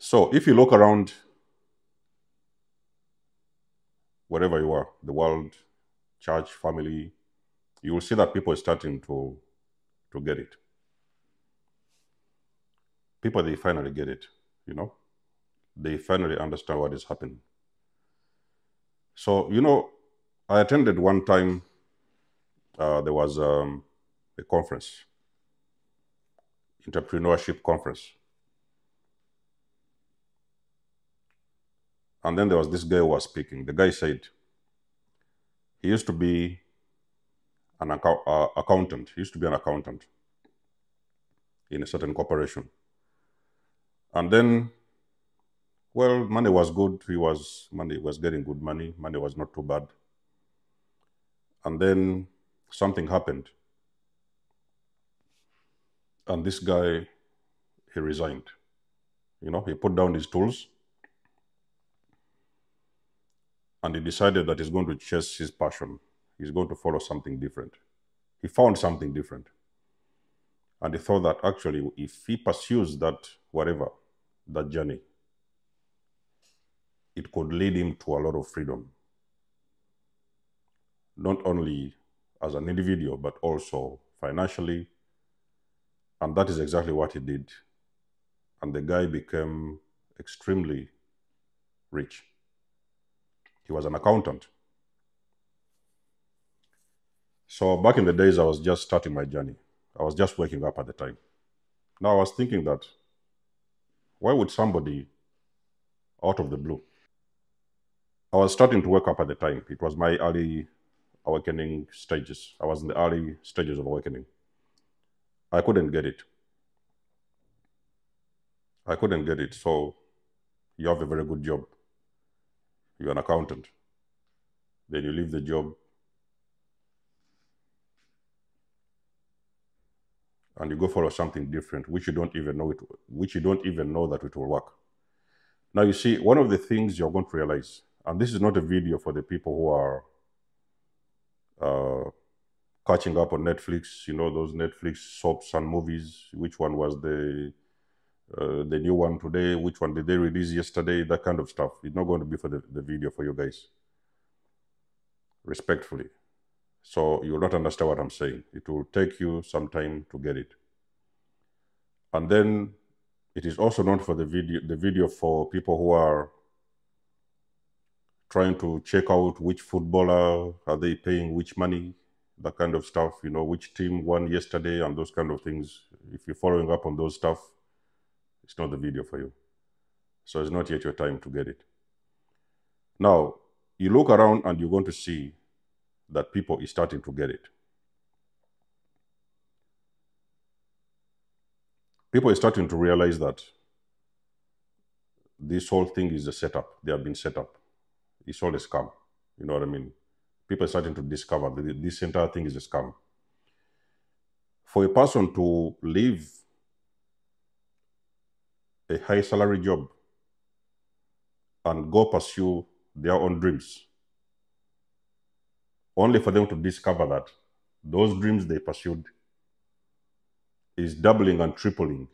So if you look around wherever you are, the world, church, family, you will see that people are starting to get it. People, they finally get it, you know? They finally understand what is happening. So, I attended one time, there was a conference, entrepreneurship conference. And then there was this guy who was speaking. The guy said he used to be an accountant. He used to be an accountant in a certain corporation. And then, well, money was good. Money was getting good money. Money was not too bad. And then something happened. And this guy, he resigned. He put down his tools and he decided that he's going to chase his passion. He's going to follow something different. He found something different. And he thought that actually, if he pursues that journey, it could lead him to a lot of freedom. Not only as an individual, but also financially. And that is exactly what he did. And the guy became extremely rich. He was an accountant. So back in the days, I was just starting my journey. I was just waking up at the time. Now I was thinking that, why would somebody out of the blue? I was starting to wake up at the time. It was my early awakening stages. I was in the early stages of awakening. I couldn't get it. I couldn't get it. So you have a very good job. You're an accountant. Then you leave the job and you go follow something different, which you don't even know that it will work. Now you see, one of the things you're going to realize, and this is not a video for the people who are catching up on Netflix, those Netflix soaps and movies. Which one was the new one today? Which one did they release yesterday? That kind of stuff. It's not going to be for the video for you guys. Respectfully. So you will not understand what I'm saying. It will take you some time to get it. And then it is also not for the video for people who are trying to check out which footballer are they paying which money, that kind of stuff, which team won yesterday and those kind of things. If you're following up on those stuff, it's not the video for you. So it's not yet your time to get it. Now, you look around and you're going to see that people is starting to get it. People are starting to realize that this whole thing is a setup. They have been set up. It's all a scam. You know what I mean? People are starting to discover that this entire thing is a scam. For a person to leave a high salary job and go pursue their own dreams, only for them to discover that those dreams they pursued is doubling and tripling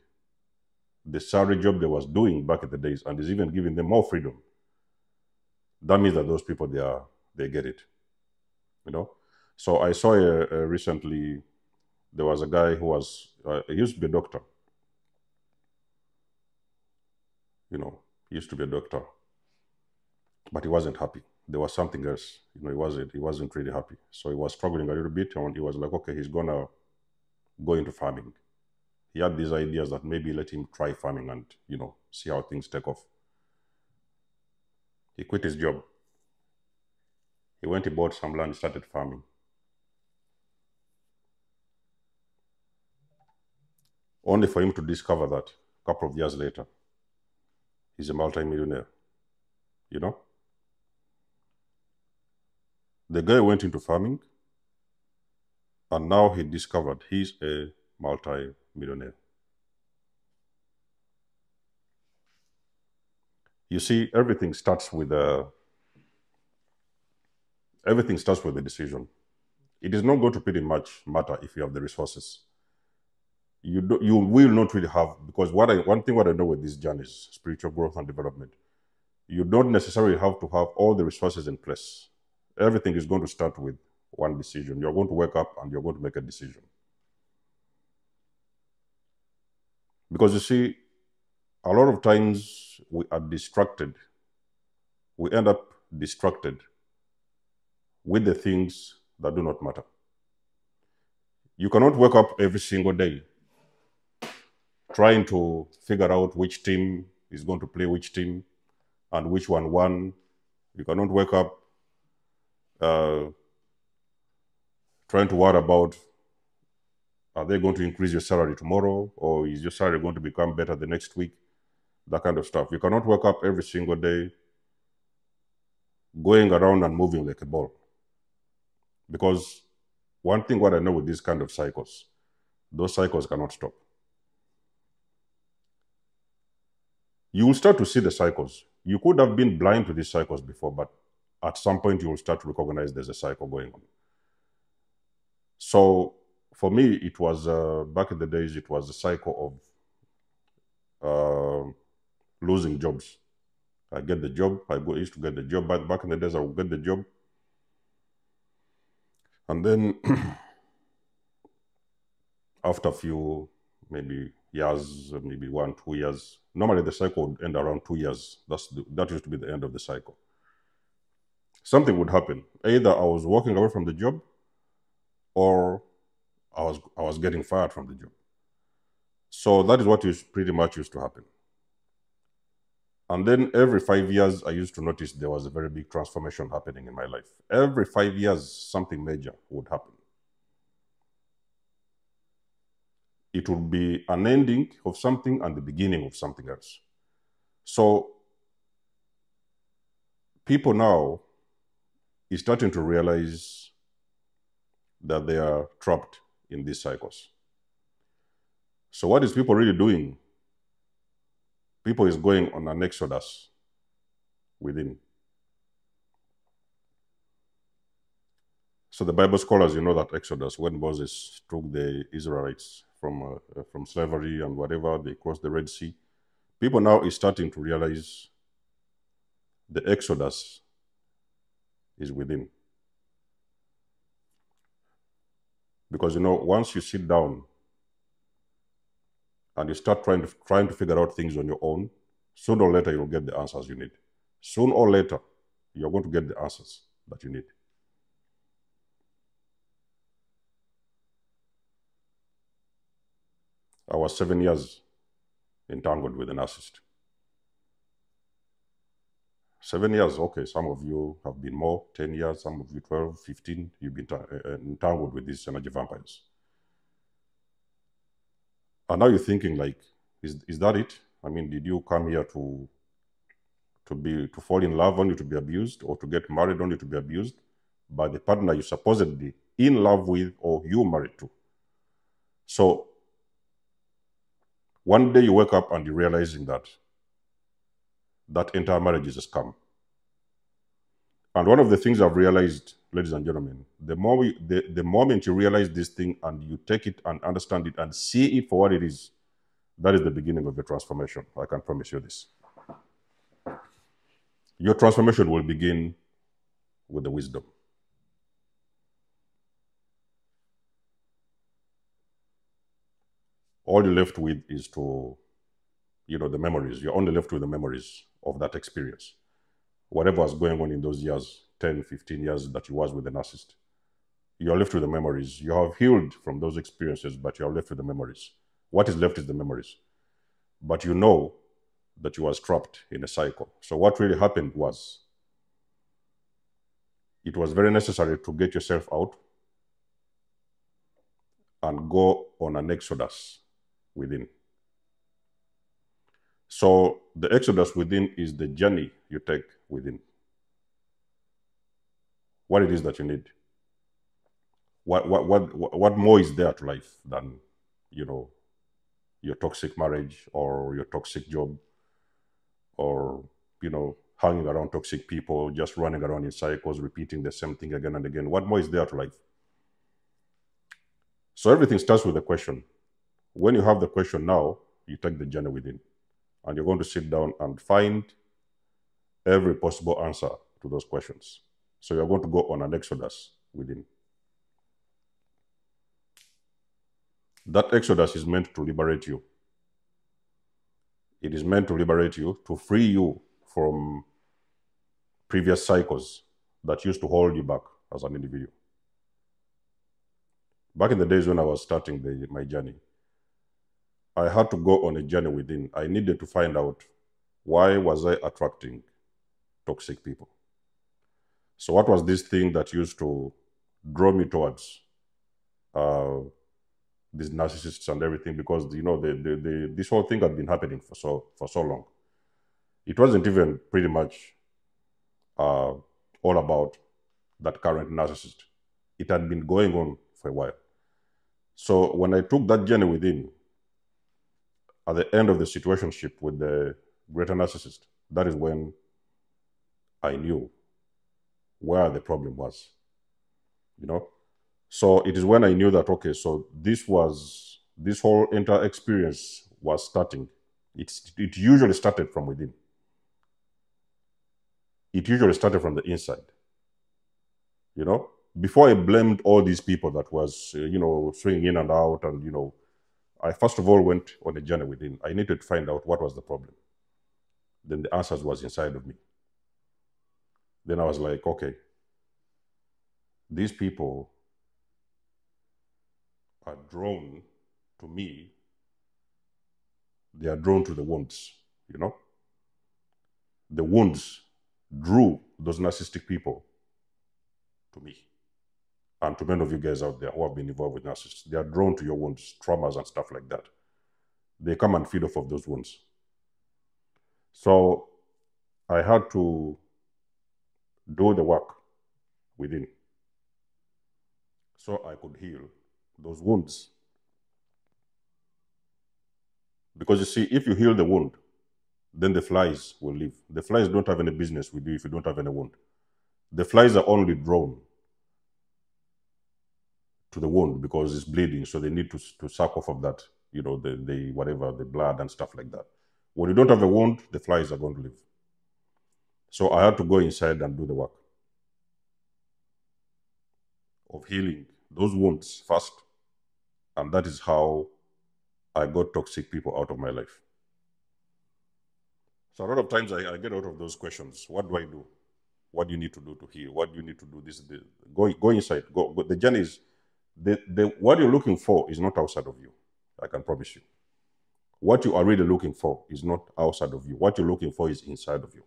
the salary job they was doing back in the days, and is even giving them more freedom. That means that those people, they get it. So I saw recently, there was a guy who was he used to be a doctor. He used to be a doctor, but he wasn't happy. There was something else. He wasn't really happy. So he was struggling a little bit, and he was like, okay, he's gonna go into farming. He had these ideas that maybe let him try farming and see how things take off. He quit his job. He went, he bought some land, started farming. Only for him to discover that a couple of years later, he's a multi-millionaire. The guy went into farming, and now he discovered he's a multi-millionaire. You see, everything starts with a decision. It is not going to pretty much matter if you have the resources. you will not really have, because one thing what I know with this journey is spiritual growth and development. You don't necessarily have to have all the resources in place. Everything is going to start with one decision. You're going to wake up and you're going to make a decision. Because you see, a lot of times we are distracted. We end up distracted with the things that do not matter. You cannot wake up every single day trying to figure out which team is going to play which team and which one won. You cannot wake up trying to worry about, are they going to increase your salary tomorrow, or is your salary going to become better the next week? That kind of stuff. You cannot wake up every single day going around and moving like a ball. Because one thing what I know with these kind of cycles, those cycles cannot stop. You will start to see the cycles. You could have been blind to these cycles before, but at some point you will start to recognize there's a cycle going on. So for me, it was, back in the days, it was a cycle of losing jobs. I get the job, I used to get the job, but back in the days I would get the job. And then after a few, maybe years, maybe 1, 2 years, normally the cycle would end around 2 years. That used to be the end of the cycle. Something would happen. Either I was walking away from the job, or I was getting fired from the job. So that is what pretty much used to happen. And then every 5 years, I used to notice there was a very big transformation happening in my life. Every 5 years, something major would happen. It would be an ending of something and the beginning of something else. So people now is starting to realize that they are trapped in these cycles. So what is people really doing? People is going on an exodus within. So the Bible scholars, you know that exodus, when Moses took the Israelites from slavery and whatever, they crossed the Red Sea. People now is starting to realize the exodus is within. Because, you know, once you sit down and you start trying to figure out things on your own, sooner or later you'll get the answers you need. Sooner or later, you're going to get the answers that you need. I was 7 years entangled with a narcissist. 7 years, okay, some of you have been more, 10 years, some of you 12, 15, you've been entangled with these energy vampires. And now you're thinking like, is that it? I mean, did you come here to fall in love only to be abused, or to get married only to be abused by the partner you're supposedly in love with or you're married to? So one day you wake up and you're realizing that that entire marriage is a scam. And one of the things I've realized, ladies and gentlemen, the moment you realize this thing and you take it and understand it and see it for what it is, that is the beginning of the transformation. I can promise you this. Your transformation will begin with the wisdom. All you're left with is the memories. You're only left with the memories of that experience. Whatever was going on in those years, 10, 15 years that you was with the narcissist, you're left with the memories. You have healed from those experiences, but you're left with the memories. What is left is the memories. But you know that you was trapped in a cycle. So what really happened was, it was very necessary to get yourself out and go on an exodus within. So the exodus within is the journey you take within. What it is that you need. What more is there to life than, your toxic marriage or your toxic job, or, hanging around toxic people, just running around in cycles, repeating the same thing again and again. What more is there to life? So everything starts with a question. When you have the question now, you take the journey within, and you're going to sit down and find every possible answer to those questions. So you're going to go on an exodus within. That exodus is meant to liberate you. It is meant to liberate you, to free you from previous cycles that used to hold you back as an individual. Back in the days when I was starting my journey, I had to go on a journey within. I needed to find out, why was I attracting toxic people? So what was this thing that used to draw me towards these narcissists and everything? Because this whole thing had been happening for so long. It wasn't even pretty much all about that current narcissist. It had been going on for a while. So when I took that journey within, at the end of the situationship with the greater narcissist, that is when I knew where the problem was. So it is when I knew that, okay, so this whole entire experience was starting. It usually started from within. It usually started from the inside. Before I blamed all these people that was, swinging in and out, and, I first of all went on a journey within. I needed to find out what was the problem. Then the answers was inside of me. Then I was like, okay, these people are drawn to me. They are drawn to the wounds, The wounds drew those narcissistic people to me. And to many of you guys out there who have been involved with narcissists, they are drawn to your wounds, traumas and stuff like that. They come and feed off of those wounds. So I had to do the work within so I could heal those wounds. Because you see, if you heal the wound, then the flies will leave. The flies don't have any business with you if you don't have any wound. The flies are only drawn to the wound because it's bleeding, so they need to suck off of that, the whatever, the blood and stuff like that. When you don't have a wound, the flies are going to leave. So I had to go inside and do the work of healing those wounds first. And that is how I got toxic people out of my life. So a lot of times I get out of those questions. What do I do? What do you need to do to heal? What do you need to do? Go inside. Go. The journey is, what you're looking for is not outside of you. I can promise you. What you are really looking for is not outside of you. What you're looking for is inside of you.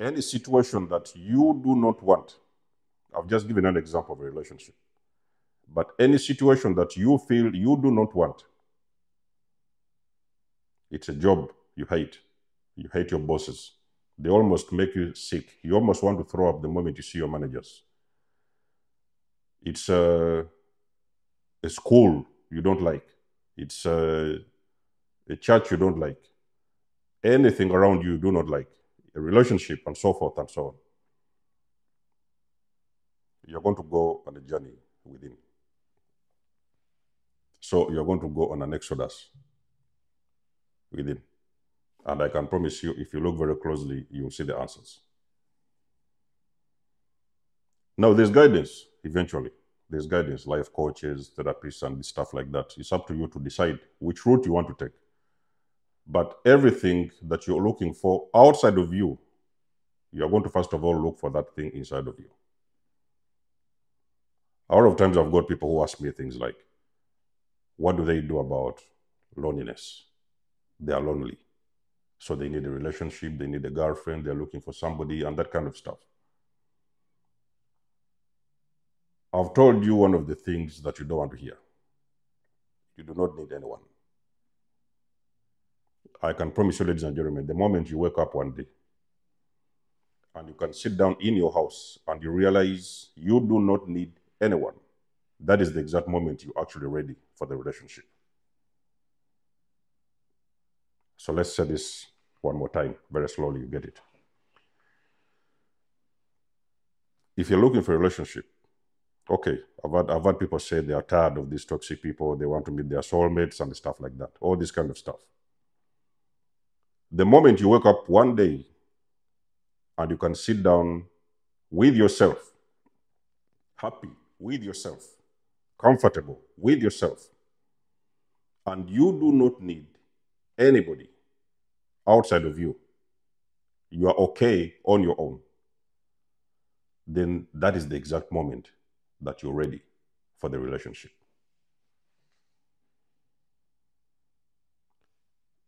Any situation that you do not want, I've just given an example of a relationship, but any situation that you feel you do not want, it's a job you hate your bosses, they almost make you sick, you almost want to throw up the moment you see your managers, it's a school you don't like, it's a church you don't like, anything around you do not like, a relationship and so forth and so on, you're going to go on a journey within. So you're going to go on an exodus within. And I can promise you, if you look very closely, you'll see the answers. Now, there's guidance eventually. There's guidance, life coaches, therapists, and stuff like that. It's up to you to decide which route you want to take. But everything that you're looking for outside of you, you're going to first of all look for that thing inside of you. A lot of times I've got people who ask me things like, what do they do about loneliness? They are lonely. So they need a relationship, they need a girlfriend, they're looking for somebody, and that kind of stuff. I've told you one of the things that you don't want to hear. You do not need anyone. I can promise you, ladies and gentlemen, the moment you wake up one day and you can sit down in your house and you realize you do not need anyone, that is the exact moment you're actually ready for the relationship. So let's say this one more time, very slowly, you get it. If you're looking for a relationship, Okay, I've had people say they are tired of these toxic people. They want to meet their soulmates and stuff like that. All this kind of stuff. The moment you wake up one day and you can sit down with yourself, happy with yourself, comfortable with yourself, and you do not need anybody outside of you, you are okay on your own, then that is the exact moment that you're ready for the relationship.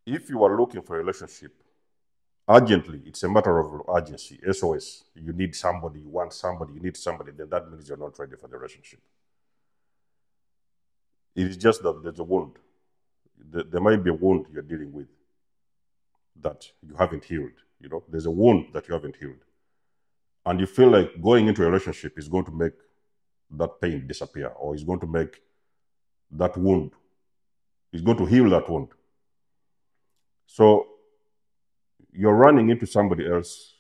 If you are looking for a relationship urgently, it's a matter of urgency, SOS. You need somebody, you want somebody, you need somebody, then that means you're not ready for the relationship. It is just that there's a wound. There might be a wound you're dealing with that you haven't healed. You know, there's a wound that you haven't healed. And you feel like going into a relationship is going to make that pain disappear, or is going to make that wound, is going to heal that wound. So you're running into somebody else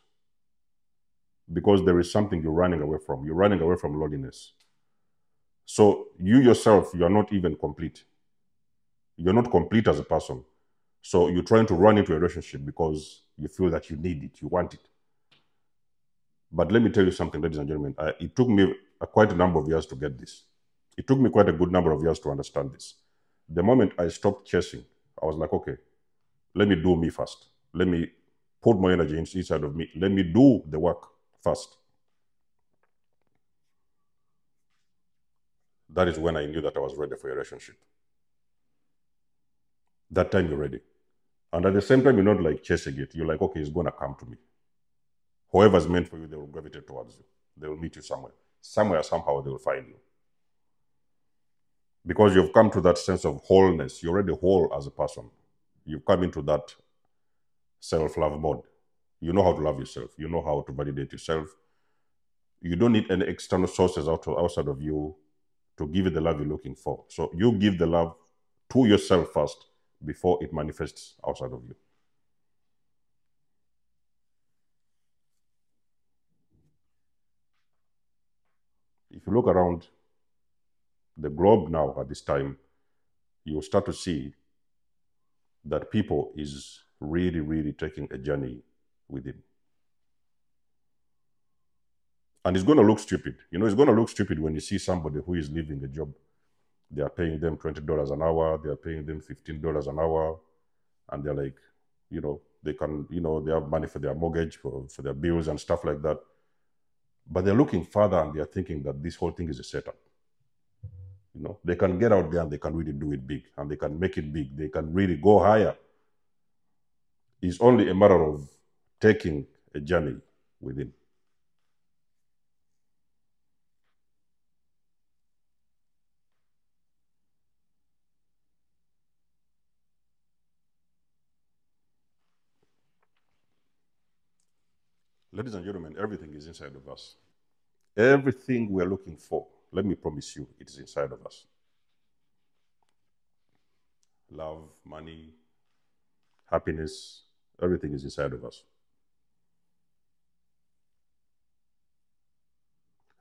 because there is something you're running away from. You're running away from loneliness. So you yourself, you are not even complete. You're not complete as a person. So you're trying to run into a relationship because you feel that you need it, you want it. But let me tell you something, ladies and gentlemen. It took me quite a number of years to get this. It took me quite a good number of years to understand this. The moment I stopped chasing, I was like, okay, let me do me first. Let me put my energy inside of me. Let me do the work first. That is when I knew that I was ready for a relationship. That time you're ready. And at the same time, you're not like chasing it. You're like, okay, it's going to come to me. Whoever's meant for you, they will gravitate towards you. They will meet you somewhere. Somewhere, somehow, they will find you. Because you've come to that sense of wholeness. You're already whole as a person. You've come into that self-love mode. You know how to love yourself. You know how to validate yourself. You don't need any external sources outside of you to give you the love you're looking for. So you give the love to yourself first before it manifests outside of you. If you look around the globe now at this time, you'll start to see that people is really, really taking a journey within. And it's going to look stupid. You know, it's going to look stupid when you see somebody who is leaving a job. They are paying them $20 an hour. They are paying them $15 an hour. And they're like, you know, they can, you know, they have money for their mortgage, for their bills and stuff like that. But they're looking further and they're thinking that this whole thing is a setup. You know, they can get out there and they can really do it big and they can make it big. They can really go higher. It's only a matter of taking a journey within. Ladies and gentlemen, everything is inside of us. Everything we're looking for, let me promise you, it is inside of us. Love, money, happiness, everything is inside of us.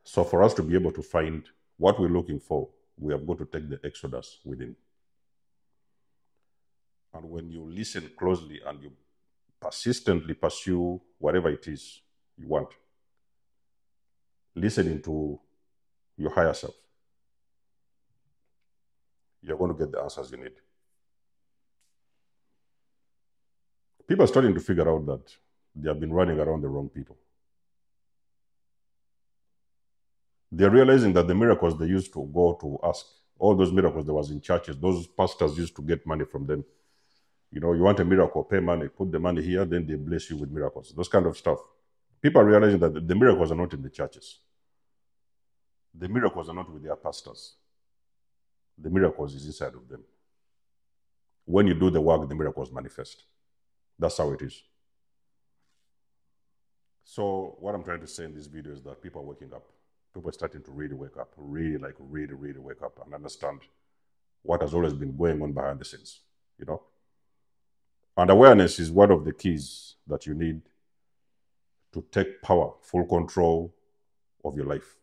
So for us to be able to find what we're looking for, we have got to take the exodus within. And when you listen closely and you persistently pursue whatever it is you want, listening to your higher self, you're going to get the answers you need. People are starting to figure out that they have been running around the wrong people. They're realizing that the miracles they used to go to ask, all those miracles that was in churches, those pastors used to get money from them. You know, you want a miracle, pay money, put the money here, then they bless you with miracles. Those kind of stuff. People are realizing that the miracles are not in the churches. The miracles are not with their pastors. The miracles is inside of them. When you do the work, the miracles manifest. That's how it is. So what I'm trying to say in this video is that people are waking up. People are starting to really wake up, really wake up and understand what has always been going on behind the scenes, you know? And awareness is one of the keys that you need to take power, full control of your life,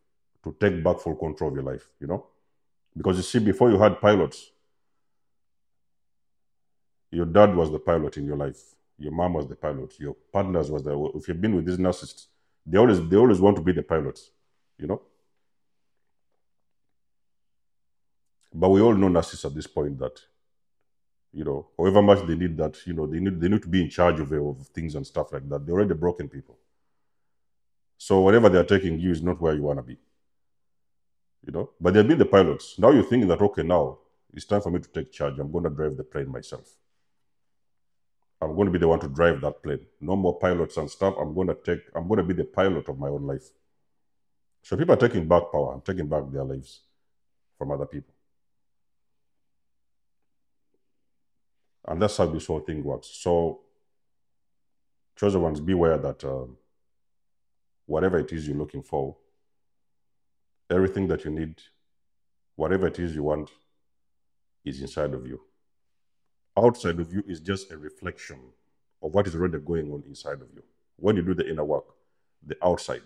to take back full control of your life, you know? Because you see, before you had pilots, your dad was the pilot in your life, your mom was the pilot, your partners was the, if you've been with these narcissists, they always want to be the pilots, you know? But we all know narcissists at this point that, you know, however much they need that, you know, they need to be in charge of things and stuff like that. They're already broken people. So whatever they're taking you is not where you want to be, you know. But they've been the pilots. Now you're thinking that, okay, now it's time for me to take charge. I'm going to drive the plane myself. I'm going to be the one to drive that plane. No more pilots and stuff. I'm going to be the pilot of my own life. So people are taking back power and taking back their lives from other people. And that's how this whole thing works. So, chosen ones, beware that whatever it is you're looking for, everything that you need, whatever it is you want, is inside of you. Outside of you is just a reflection of what is already going on inside of you. When you do the inner work, the outside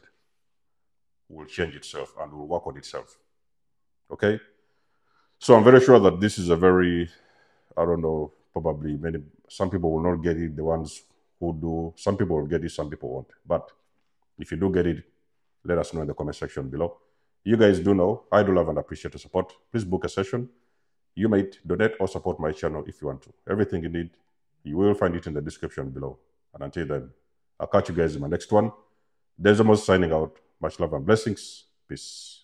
will change itself and will work on itself. Okay? So I'm very sure that this is a very, I don't know, probably some people will not get it, the ones who do, some people will get it, some people won't. But if you do get it, let us know in the comment section below. You guys do know, I do love and appreciate the support. Please book a session. You might donate or support my channel if you want to. Everything you need, you will find it in the description below. And until then, I'll catch you guys in my next one. Desmos signing out. Much love and blessings. Peace.